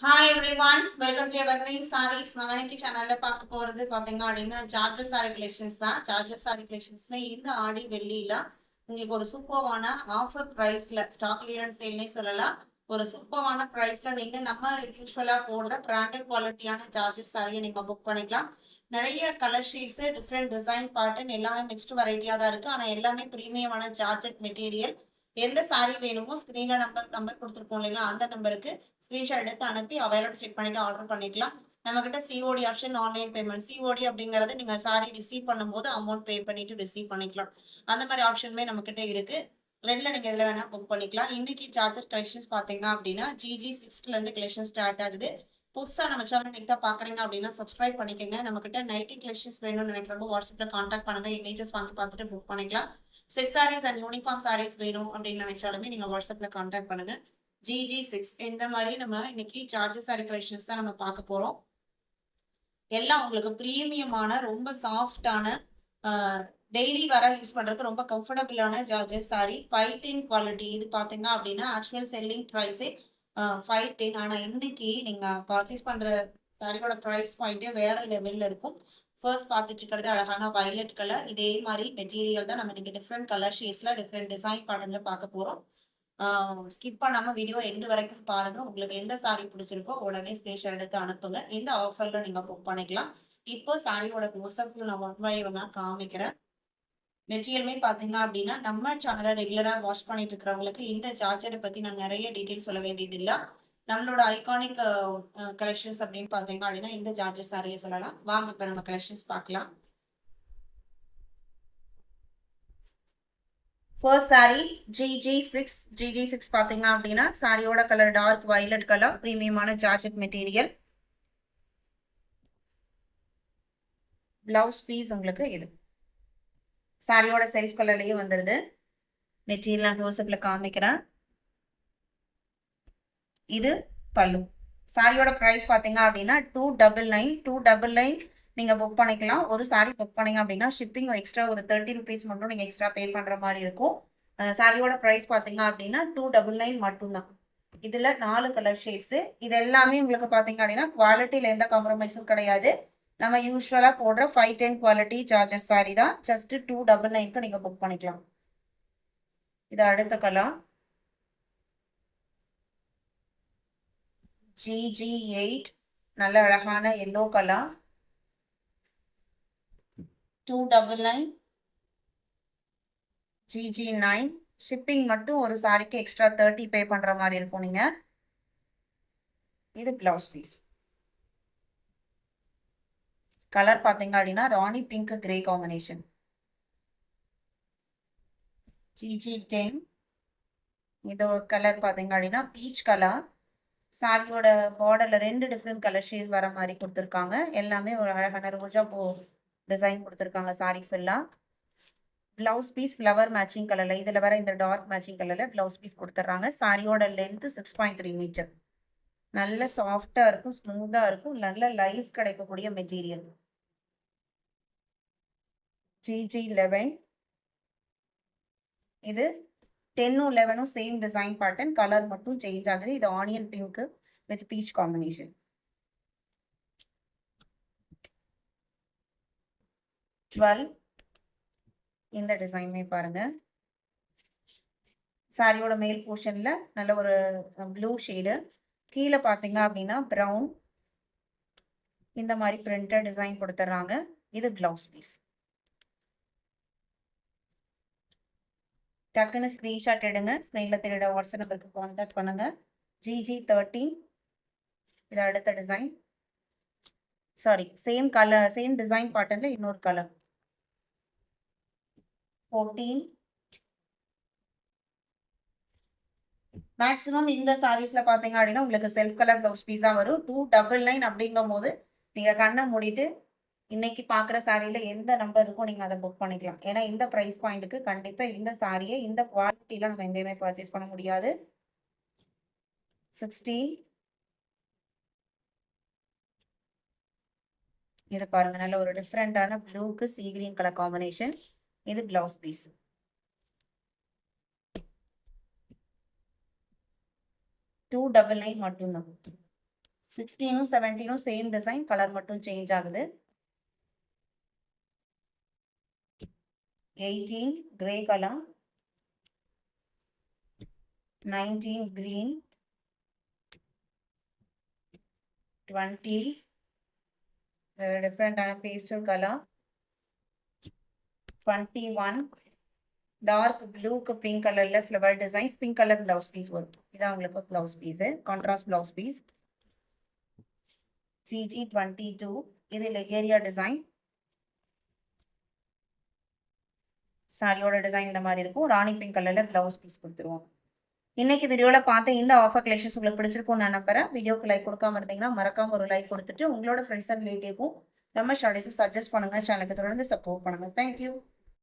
Hi everyone, welcome to Evergreen Sarees. நம்ம இன்னைக்கு சேனல்ல பார்க்க போறது பாத்தீங்க அப்படின்னா சார்ஜர் சாரி கலெக்ஷன்ஸ் தான். சார்ஜர் சாரி கலெக்ஷன்ஸ்ல இந்த ஆடி வெள்ளியில உங்களுக்கு ஒரு சூப்பர்வான ஆஃபர் பிரைஸ்ல ஸ்டாக் கிளியரன்ஸ் சேல்னே சொல்லலாம். ஒரு சூப்பர்வான பிரைஸ்ல நீங்க நம்ம யூஸ்வலா போடுற பிராண்டட் குவாலிட்டியான சார்ஜர் சாரியை நீங்க புக் பண்ணிக்கலாம். நிறைய colour shades, different design pattern எல்லாமே மிக்ஸ்டு வெரைட்டியா தான் இருக்கு. ஆனா எல்லாமே பிரீமியமான ஜார்ஜெட் மெட்டீரியல். எந்த சாரி வேணுமோ ஸ்க்ரீன்ல நம்பர் கொடுத்துருக்கோம் இல்லைங்களா, அந்த நம்பருக்கு ஸ்க்ரீன்ஷாட் எடுத்து அனுப்பி அவைலபிள் செக் பண்ணிட்டு ஆர்டர் பண்ணிக்கலாம். நம்மகிட்ட COD option, online payment. COD அப்படிங்கறது நீங்க சாரி ரிசீவ் பண்ணும்போது அமௌண்ட் பே பண்ணிட்டு ரிசீவ் பண்ணிக்கலாம். அந்த மாதிரி ஆப்ஷனுமே நம்மகிட்ட இருக்கு. ரெண்டுல நீங்க எதுல வேணா புக் பண்ணிக்கலாம். இன்னைக்கு சார்ஜர் கலெக்ஷன்ஸ் பாத்தீங்க அப்படின்னா GG6 இருந்து கலெக்ஷன் ஸ்டார்ட் ஆகுது. புதுசா நம்ம சேனல் இன்னைக்கு தான் பாக்குறீங்க அப்படின்னா சப்ஸ்கிரைப் பண்ணிக்கோங்க. நம்ம கிட்ட நைட்டி கலெக்ஷன்ஸ் வேணும்னு நினைக்கிறப்போ வாட்ஸ்அப்ல கான்டாக்ட் பண்ணுங்க. இமேஜஸ் வாங்கி பார்த்துட்டு புக் பண்ணிக்கலாம். Set sarees and uniform sarees வேணும் அப்படின்னு நினைச்சாலுமே நீங்க வாட்ஸ்அப்ல கான்டாக்ட் பண்ணுங்க. GG6 இந்த மாதிரி நம்ம இன்னைக்கு சார்ஜர் சாரி கலெக்ஷன்ஸ் தான் நம்ம பார்க்க போறோம். எல்லாம் உங்களுக்கு பிரீமியமான ரொம்ப சாஃப்டான டெய்லி வர யூஸ் பண்றதுக்கு ரொம்ப கம்ஃபர்டபுளான ஜார்ஜர் சாரி. 510 குவாலிட்டி. இது பாத்தீங்க அப்படின்னா ஆக்சுவல் செல்லிங் ப்ரைஸே 510. ஆனா இன்னைக்கு நீங்க பர்ச்சேஸ் பண்ற சாரியோட ப்ரைஸ் பாயிண்டே வேற லெவல்ல இருக்கும். ஃபர்ஸ்ட் பார்த்துட்டு இருக்கிறது அழகான வயலட் கலர். இதே மாதிரி மெட்டீரியல் தான் நம்ம இன்னைக்கு டிஃப்ரெண்ட் கலர் ஷேட்ஸ்ல டிஃப்ரெண்ட் டிசைன் பேட்டர்ன்ல பார்க்க போறோம். ஸ்கிப் பண்ணாம வீடியோ எண்டு வரைக்கும் பாருங்க. உங்களுக்கு எந்த சாரி பிடிச்சிருக்கோ உடனே ஸ்கிரீன்ஷாட் எடுத்து அனுப்புங்க. இந்த ஆஃபர்ல நீங்க புக் பண்ணிக்கலாம். இப்போ சாரியோட க்ளோஸ்அப் நான் ஒன் பை ஒன்னா காமிக்கிறேன். மெட்டீரியலுமே பாத்தீங்க அப்படின்னா நம்ம சேனலை ரெகுலரா வாட்ச் பண்ணிட்டு இருக்கிறவங்களுக்கு இந்த சார்ஜரை பத்தி நான் நிறைய டீட்டெயில் சொல்ல வேண்டியது இல்லை. நம்மளோட ஐகானிக் கலெக்ஷன்ஸ் அப்படின்னு பாத்தீங்க அப்படின்னா இந்த சார்ஜர் சாரியை சொல்லலாம். வாங்க இப்ப நம்ம கலெக்ஷன்ஸ் பார்க்கலாம். ஃபர்ஸ்ட் சாரி GG6 பாத்தீங்க அப்படின்னா சாரியோட கலர் டார்க் வயலட் கலர், பிரீமியமான ஜார்ஜெட் மெட்டீரியல். பிளவுஸ் பீஸ் உங்களுக்கு இது சாரியோட செல்ஃப் கலர்லயே வந்துருது. மெட்டீரியல் நான் க்ளோஸ்அப்ல காமிக்கிறேன். இது பல்லு. சாரியோட ப்ரைஸ் பார்த்தீங்க அப்படின்னா 299 நீங்கள் புக் பண்ணிக்கலாம். ஒரு சாரி புக் பண்ணீங்க அப்படின்னா ஷிப்பிங் எக்ஸ்ட்ரா ஒரு 30 ருபீஸ் மட்டும் நீங்கள் எக்ஸ்ட்ரா பே பண்ணுற மாதிரி இருக்கும். சாரியோட ப்ரைஸ் பார்த்தீங்க அப்படின்னா 299 மட்டும்தான். இதில் 4 கலர் ஷேட்ஸு. இது எல்லாமே உங்களுக்கு பார்த்தீங்க அப்படின்னா குவாலிட்டியில் எந்த காம்ப்ரமைஸும் கிடையாது. நம்ம யூஸ்வலாக போடுற 510 குவாலிட்டி சார்ஜர் சாரி தான். ஜஸ்ட் 299க்கு நீங்கள் புக் பண்ணிக்கலாம். இது அடுத்த கலர் GG8, நல்ல அழகான எல்லோ கலர். 299. GG9. ஷிப்பிங் மட்டும் ஒரு சாரிக்கு எக்ஸ்ட்ரா 30 பே பண்ற மாதிரி இருக்கும் நீங்க. இது பிளவுஸ் பீஸ். கலர் பாத்தீங்க அப்படின்னா ராணி பிங்க் கிரே காம்பினேஷன். GG10. இது கலர் பாத்தீங்க அப்படின்னா பீச் கலர். சாரியோட பார்டர்ல 2 டிஃப்ரெண்ட் கலர் ஷேட்ஸ் வர மாதிரி கொடுத்துருக்காங்க. எல்லாமே ஒரு அழகான ரோஜா பூ டிசைன் கொடுத்துருக்காங்க சாரி ஃபுல்லா. பிளவுஸ் பீஸ் ஃப்ளவர் மேட்சிங் கலர்ல, இதுல வர இந்த டார்க் மேட்சிங் கலர்ல பிளவுஸ் பீஸ் கொடுத்துட்றாங்க. சாரியோட லென்த் 6.3 மீட்டர். நல்ல சாஃப்டா இருக்கும், ஸ்மூத்தா இருக்கும், நல்ல லைஃப் கிடைக்கக்கூடிய மெட்டீரியல். GG11. இது 10ம் 11ம் சேம் டிசைன் பேட்டர்ன், கலர் மட்டும் சேஞ்ச் ஆகுது. இது onion pink with beach combination. 12. இந்த டிசைனுமே பாருங்க. சாரியோட மேல் போர்ஷன்ல நல்ல ஒரு ப்ளூ ஷேடு, கீழே பார்த்தீங்க அப்படின்னா ப்ரௌன், இந்த மாதிரி பிரிண்டட் டிசைன் கொடுத்துட்றாங்க. இது பிளவுஸ் பீஸ். டக்குன்னு ஸ்க்ரீன்ஷாட் எடுங்க. ஸ்க்ரீனில் தெரியுற வாட்ஸ்அப் நம்பருக்கு கான்டாக்ட் பண்ணுங்க. GG13. இது அடுத்த design. Sari, same colour same design பேட்டர்ன்ல இன்னொரு கலர். 14. மேக்ஸிமம் இந்த சாரீஸ்ல பாத்தீங்க அப்படின்னா உங்களுக்கு செல்ஃப் கலர் பிளவுஸ் பீஸ் தான் வரும். 299 அப்படிங்கும் போது நீங்க கண்ணை மூடிட்டு இன்னைக்கு பாக்குற சாரியில எந்த நம்பர் இருக்கும் நீங்க அதை புக் பண்ணிக்கலாம். ஏன்னா இந்த பிரைஸ் பாயிண்ட்டுக்கு கண்டிப்பா இந்த சாரியை இந்த குவாலிட்டியில நம்ம எங்கேயுமே பர்ச்சேஸ் பண்ண முடியாது. 16. இது பாருங்க, நல்ல ஒரு டிஃப்ரெண்டான ப்ளூக்கு சீ கிரீன் கலர் காம்பினேஷன். இது பிளவுஸ் பீஸ். 299 மட்டும்தான். 16, 17 சேம் டிசைன், கலர் மட்டும் சேஞ்ச் ஆகுது. 18 grey colour, 19 green, 20 different pastel color, 21 dark ப்ளூக்கு பிங்க் கலர்ல flower designs, pink colour blouse piece வரும். இதான் உங்களுக்கு blouse piece, contrast blouse piece. GG22 இது லெகேரியா டிசைன். சாரியோட டிசைன் இந்த மாதிரி இருக்கும். ராணி பிங்க் கலர்ல பிளவுஸ் பீஸ் கொடுத்துருவோம். இன்னைக்கு வீடியோல பார்த்த இந்த ஆஃபர் கலெக்ஷன்ஸ் உங்களுக்கு பிடிச்சிருக்கும் நான் நம்புறேன். வீடியோக்கு லைக் கொடுக்காம இருந்தீங்கன்னா மறக்காம ஒரு லைக் கொடுத்துட்டு உங்களோட ஃப்ரெண்ட்ஸ் அண்ட் ரிலேட்டிவ்க்கும் நம்ம ஷார்ட்ஸை சஜஸ்ட் பண்ணுங்க. சேனலுக்கு தொடர்ந்து சப்போர்ட் பண்ணுங்க. தேங்க்யூ.